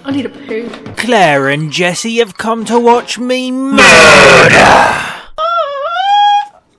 I need a poo. Claire and Jessie have come to watch me murder!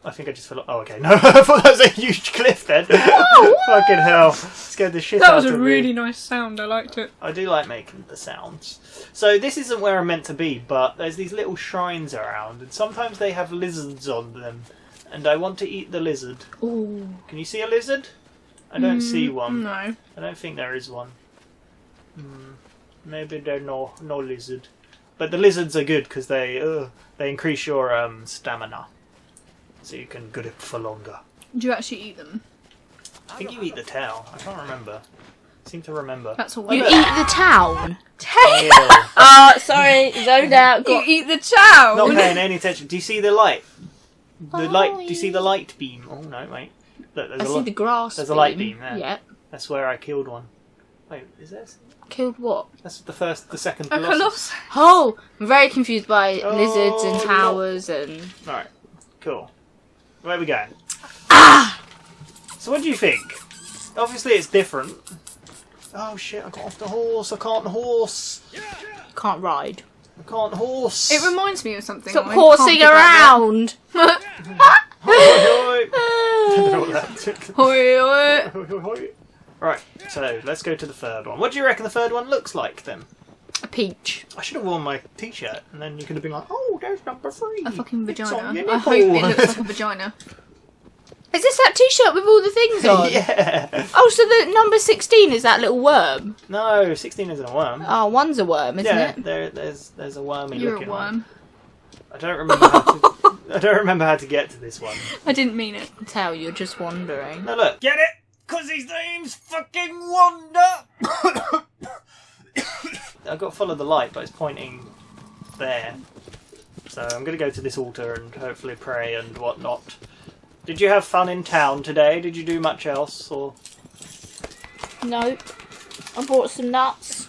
I think I just fell off. Oh, okay. No, I thought that was a huge cliff then. Fucking hell. Scared the shit out of me. That was a really nice sound. I liked it. I do like making the sounds. So this isn't where I'm meant to be, but there's these little shrines around, and sometimes they have lizards on them. And I want to eat the lizard. Ooh. Can you see a lizard? I don't see one. No. I don't think there is one. Maybe there's no lizard. But the lizards are good because they increase your stamina. So you can good it for longer. Do you actually eat them? I think you eat the tail. I can't remember. I seem to remember. That's all. You eat the town. Tail. Oh, sorry, zoned out. You eat the chow. Not paying any attention. Do you see the light? The light. Do you see the light beam? Oh no, wait. Look, I see the grass. There's a light beam there. Yeah. That's where I killed one. Wait, is this? Killed what? That's the second A Colossus. Colossus. Oh, I'm very confused by lizards and towers and. Alright, cool. Where are we going? Ah! So what do you think? Obviously it's different. Oh shit, I got off the horse. I can't horse. Can't ride. I can't horse. It reminds me of something. Stop I horsing can't around! Hoi, hoi. Hoi, hoi. Hoi, hoi, hoi. Right, so let's go to the third one. What do you reckon the third one looks like then? A peach. I should have worn my t-shirt and then you could have been like, oh, there's number 3. A fucking It's on vagina. your I hope nipple. it looks like a vagina. Is this that t-shirt with all the things on? Yeah. Oh, so the number 16 is that little worm? No, 16 isn't a worm. Oh, one's a worm, isn't Yeah, it? there's a wormy You're a looking worm. one. I don't remember how to get to this one. I didn't mean it. Tell you're just wandering. No, look. Get it? Cause his name's fucking Wonder. I've got to follow the light, but it's pointing there. So I'm going to go to this altar and hopefully pray and whatnot. Did you have fun in town today? Did you do much else? Or Nope. I bought some nuts.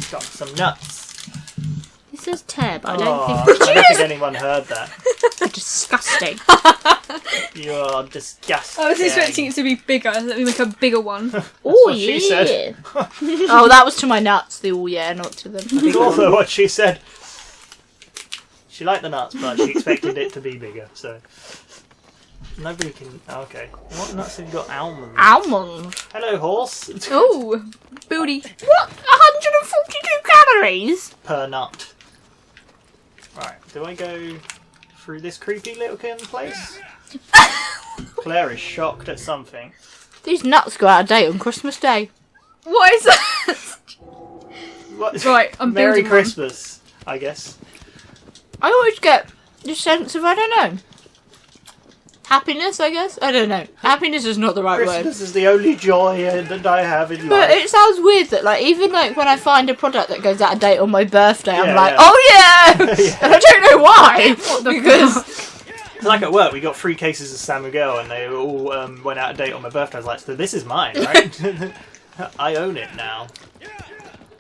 got some nuts? It says tear, but I Oh, don't think I don't think anyone heard that. disgusting. You are disgusting. I was expecting it to be bigger. Let me make a bigger one. Oh what she said. Oh, that was to my nuts. The all yeah, not to them. That's also what she said. She liked the nuts, but she expected it to be bigger, so... Nobody can... Okay. What nuts have you got? Almonds. Almond. Hello, horse. Ooh, booty. What? 142 calories? Per nut. Right, do I go through this creepy little place? Claire is shocked at something. These nuts go out of date on Christmas Day. What is that? What? Right, I'm Merry building one. Christmas, I guess. I always get the sense of, I don't know, happiness, I guess? I don't know. Happiness is not the right word. Christmas is the only joy that I have in But life. it sounds weird that, like, even like when I find a product that goes out of date on my birthday, I'm Yeah, like, yeah. oh yeah! Yeah. And I don't know why! Because Like at work, we got 3 cases of San Miguel and they all went out of date on my birthday. I was like, so this is mine, right? I own it now.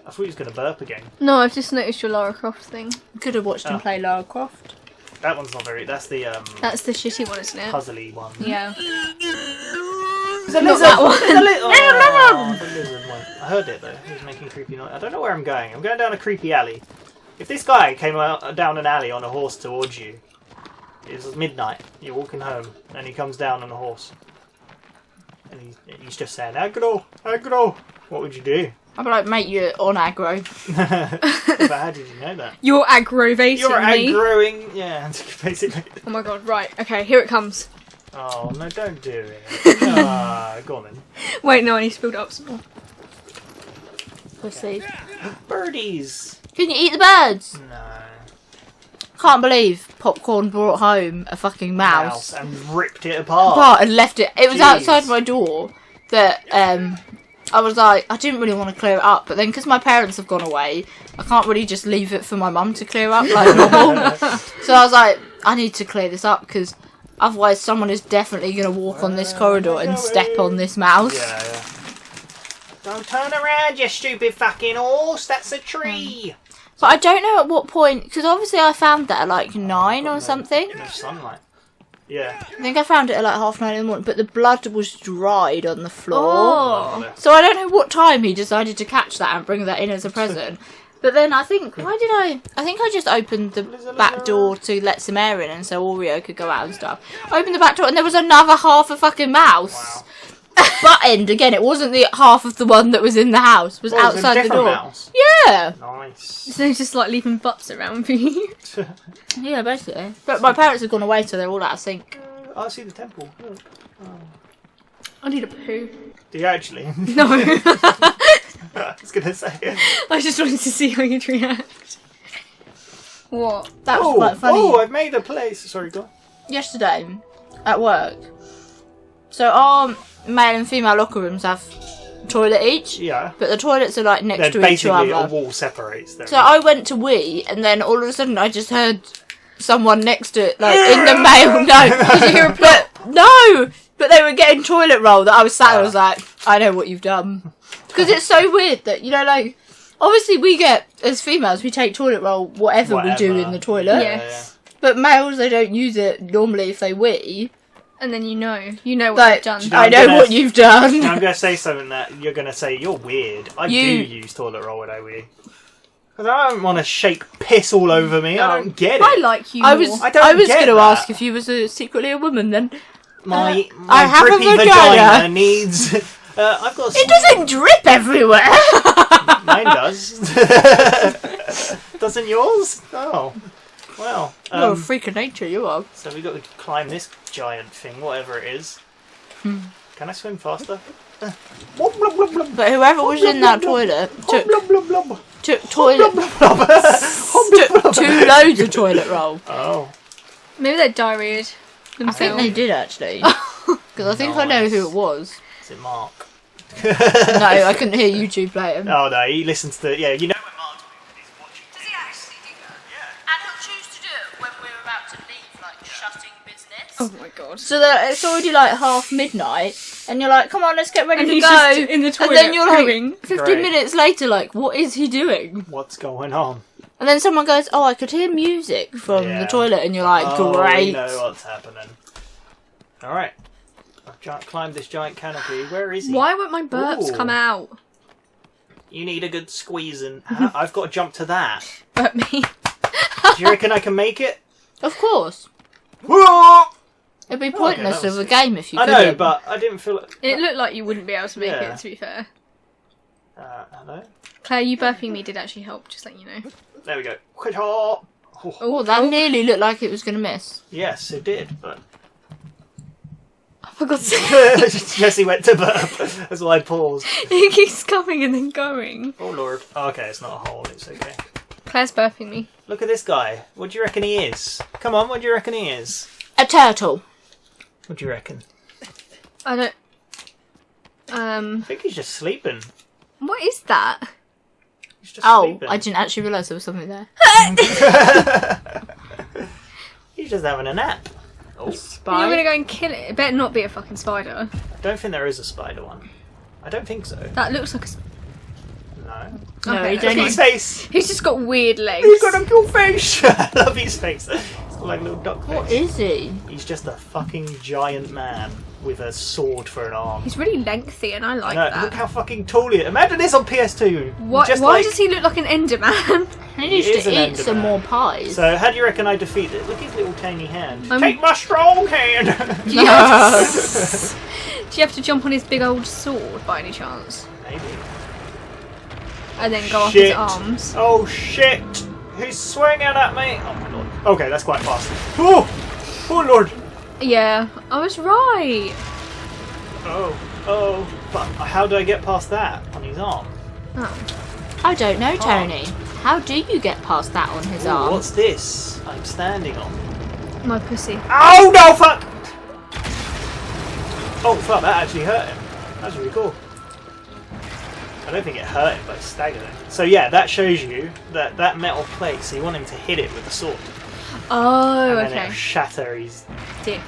I thought he was going to burp again. No, I've just noticed your Lara Croft thing. could have watched him play Lara Croft. That one's not very... That's the That's the shitty one, isn't it? puzzly one. Yeah. It's a Not that one. It's a oh, the lizard one. I heard it though. He was making creepy noise. I don't know where I'm going. I'm going down a creepy alley. If this guy came down an alley on a horse towards you, it's midnight, you're walking home, and he comes down on a horse. And he's just saying, aggro, aggro. What would you do? I'd be like, mate, you're on aggro. But how did you know that? You're aggravating You're me. aggroing, yeah, basically. Oh my god, right. Okay, here it comes. Oh, no, don't do it. Go on then. Wait, no, I need to build it up some more. Pussy. Birdies! Can you eat the birds? No. Can't believe Popcorn brought home a fucking mouse. And ripped it apart. And left it. It was Jeez. outside my door that I was like, I didn't really want to clear it up, but then because my parents have gone away, I can't really just leave it for my mum to clear up like normal. So I was like, I need to clear this up because otherwise someone is definitely going to walk on this corridor and step on this mouse. Yeah, yeah. Don't turn around, you stupid fucking horse. That's a tree. But I don't know at what point, because obviously I found that at like 9 or something. No sunlight. Yeah. I think I found it at like 9:30 in the morning, but the blood was dried on the floor. Oh. So I don't know what time he decided to catch that and bring that in as a present. But then I think, I think I just opened the back door to let some air in and so Oreo could go out and stuff. I opened the back door and there was another half a fucking mouse. Wow. Buttoned again, it wasn't the half of the one that was in the house. It was Well, it was a outside the different door. mouse. Yeah. Nice. So he's just like leaving butts around for you. Yeah, basically. But my parents have gone away, so they're all out of sync. Oh, I see the temple. Look. I need a poo. Do you actually? No. I was going to say it. I just wanted to see how you'd react. What? That was quite funny. Oh, I've made a place. Sorry, go on. Yesterday, at work. So our male and female locker rooms have a toilet each. Yeah. But the toilets are like next They're to each basically a other. wall separates them. So I went to wee, and then all of a sudden I just heard someone next to it, like in the male. No, did you hear a plop? No, but they were getting toilet roll. That I was sat. I was like, I know what you've done, because it's so weird that like obviously we get as females we take toilet roll whatever we do in the toilet. Yes. But males they don't use it normally if they wee. And then you know what Like, you've done. I know what you've done. I'm going to say something that you're going to say, you're weird. I do use toilet roll when I wee. Because I don't want to shake piss all over me. I don't get it. I like you I more. was I don't going get to that. ask if you was secretly a woman then. My I have a drippy vagina. needs... I've got... It doesn't drip everywhere. Mine does. Doesn't yours? Oh. Well. You're a freak of nature, you are. So we got to climb this giant thing, whatever it is. Can I swim faster? Blub, blub, blub, blub. But whoever was in that toilet took Blub, blub, blub. took toilet took 2 loads of toilet roll. Oh. Maybe they're diarrheaed I think themselves. they did actually, because I think I know who it was. Is it Mark? No, I couldn't hear YouTube play him. Oh no, he listens to... Yeah, you know when Mark's watching. Does he actually do that? And he'll choose to do it when we're about to leave, like shutting business. Oh my god. So that it's already like midnight, and you're like, "Come on, let's get ready And to he's go." just in the and toilet then you're like, pooing. 15 Great. minutes later, like, what is he doing? What's going on? And then someone goes, "Oh, I could hear music from Yeah. the toilet," and you're like, Oh, "Great." we know what's happening. Alright. I've climbed this giant canopy. Where is he? Why won't my burps Ooh. come out? You need a good squeezing. I've got to jump to that. Burp me. Do you reckon I can make it? Of course, Whoa! it'd be okay, pointless that was of a game if you I couldn't. know, but I didn't feel it. It looked like you wouldn't be able to make Yeah. it, to be fair. Hello? Claire, you burping me did actually help, just let you know. There we go. Oh, Oh, that nearly looked like it was going to miss. yes, it did, but... Oh, for God's sake. Jessie went to burp. That's why I paused. He keeps coming and then going. Oh, Lord. Oh, okay, it's not a hole. It's okay. Claire's burping me. Look at this guy. What do you reckon he is? Come on, what do you reckon he is? A turtle. What do you reckon? I don't... I think he's just sleeping. What is that? He's just Oh, sleeping. I didn't actually realise there was something there. He's just having a nap. Oh, You're gonna go and kill it. It better not be a fucking spider. I don't think there is a spider one. I don't think so. That looks like a... No. No, Okay, he Look at don't. his face! He's just got weird legs. He's got a cool face! I love his face. It's got like a little duck face. What is he? He's just a fucking giant man with a sword for an arm. He's really lengthy and I like No, that. look how fucking tall he is. Imagine this on PS2. Why does he look like an Enderman? He needs is to an eat some Enderman. more pies. So, how do you reckon I defeat it? Look at his little tiny hand. I'm- Take my strong hand! Do you have to jump on his big old sword by any chance? Maybe. And then go off his Shit. arms? Oh shit! He's swinging at me! Oh my lord. Okay, that's quite fast. Oh! Oh lord! Yeah, I was right. Oh. But how do I get past that on his arm? Oh. I don't know, Tony. How do you get past that on his Ooh, arm? what's this I'm standing on? My pussy. Oh no, fuck! Oh fuck, that actually hurt him. That's really cool. I don't think it hurt him, but it staggered him. So yeah, that shows you that metal plate, so you want him to hit it with a sword. Oh, And then okay. it'll shatter his Dick.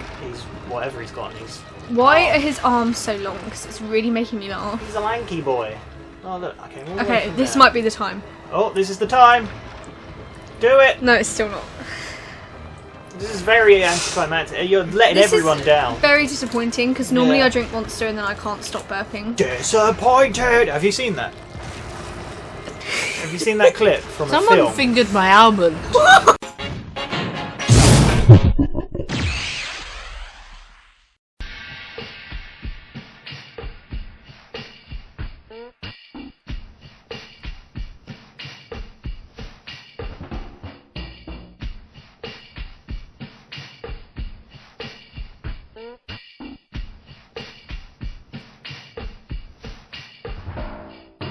whatever he's got in his... Why are his arms so long? Because it's really making me laugh. He's a lanky boy. Oh look, okay. all the way Okay, from this there. might be the time. Oh, this is the time. Do it. No, it's still not. This is very anticlimactic. You're letting This everyone is down. very disappointing because normally Yeah. I drink Monster and then I can't stop burping. Disappointed! Have you seen that? Have you seen that clip from a Someone film? fingered my almond.